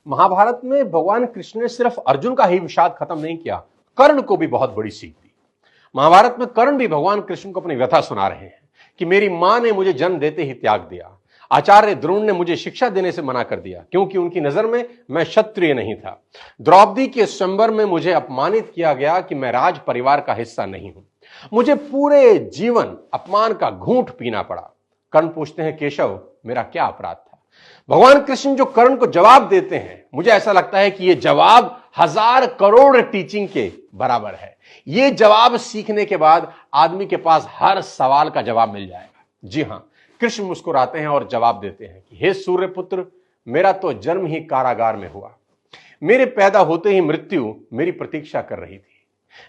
महाभारत में भगवान कृष्ण ने सिर्फ अर्जुन का ही विषाद खत्म नहीं किया, कर्ण को भी बहुत बड़ी सीख दी। महाभारत में कर्ण भी भगवान कृष्ण को अपनी व्यथा सुना रहे हैं कि मेरी मां ने मुझे जन्म देते ही त्याग दिया, आचार्य द्रोण ने मुझे शिक्षा देने से मना कर दिया क्योंकि उनकी नजर में मैं क्षत्रिय नहीं था। द्रौपदी के स्वयंवर में मुझे अपमानित किया गया कि मैं राज परिवार का हिस्सा नहीं हूं। मुझे पूरे जीवन अपमान का घूंट पीना पड़ा। कर्ण पूछते हैं, केशव मेरा क्या अपराध था? भगवान कृष्ण जो कर्ण को जवाब देते हैं, मुझे ऐसा लगता है कि यह जवाब 1000 करोड़ टीचिंग के बराबर है। यह जवाब सीखने के बाद आदमी के पास हर सवाल का जवाब मिल जाएगा। जी हां, कृष्ण मुस्कुराते हैं और जवाब देते हैं कि हे सूर्यपुत्र, मेरा तो जन्म ही कारागार में हुआ। मेरे पैदा होते ही मृत्यु मेरी प्रतीक्षा कर रही थी।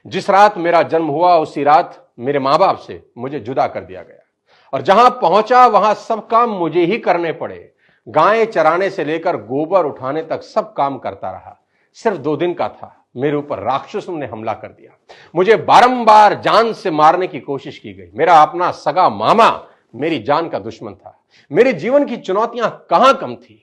जिस रात मेरा जन्म हुआ उसी रात मेरे मां बाप से मुझे जुदा कर दिया गया और जहां पहुंचा वहां सब काम मुझे ही करने पड़े। गायें चराने से लेकर गोबर उठाने तक सब काम करता रहा। सिर्फ 2 दिन का था, मेरे ऊपर राक्षसों ने हमला कर दिया। मुझे बारंबार जान से मारने की कोशिश की गई। मेरा अपना सगा मामा मेरी जान का दुश्मन था। मेरे जीवन की चुनौतियां कहां कम थी।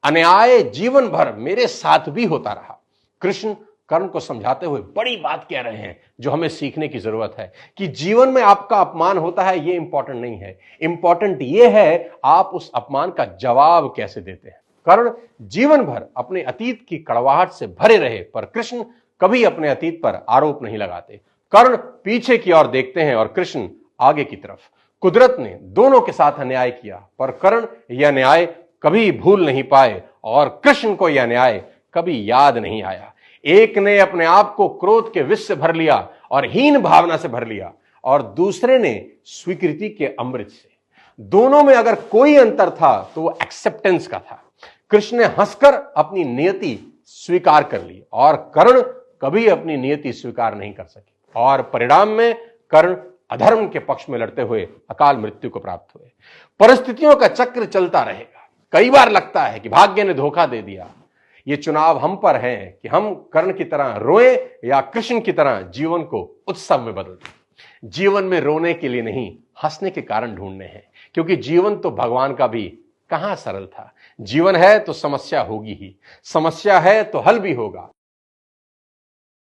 अन्याय जीवन भर मेरे साथ भी होता रहा। कृष्ण कर्ण को समझाते हुए बड़ी बात कह रहे हैं जो हमें सीखने की जरूरत है कि जीवन में आपका अपमान होता है, यह इंपॉर्टेंट नहीं है। इंपॉर्टेंट यह है आप उस अपमान का जवाब कैसे देते हैं। कर्ण जीवन भर अपने अतीत की कड़वाहट से भरे रहे, पर कृष्ण कभी अपने अतीत पर आरोप नहीं लगाते। कर्ण पीछे की ओर देखते हैं और कृष्ण आगे की तरफ। कुदरत ने दोनों के साथ अन्याय किया, पर कर्ण यह न्याय कभी भूल नहीं पाए और कृष्ण को यह न्याय कभी याद नहीं आया। एक ने अपने आप को क्रोध के विष से भर लिया और हीन भावना से भर लिया और दूसरे ने स्वीकृति के अमृत से। दोनों में अगर कोई अंतर था तो वो एक्सेप्टेंस का था। कृष्ण ने हंसकर अपनी नियति स्वीकार कर ली और कर्ण कभी अपनी नियति स्वीकार नहीं कर सके और परिणाम में कर्ण अधर्म के पक्ष में लड़ते हुए अकाल मृत्यु को प्राप्त हुए। परिस्थितियों का चक्र चलता रहेगा। कई बार लगता है कि भाग्य ने धोखा दे दिया। ये चुनाव हम पर है कि हम कर्ण की तरह रोएं या कृष्ण की तरह जीवन को उत्सव में बदल दें। जीवन में रोने के लिए नहीं, हंसने के कारण ढूंढने हैं, क्योंकि जीवन तो भगवान का भी कहां सरल था। जीवन है तो समस्या होगी ही, समस्या है तो हल भी होगा।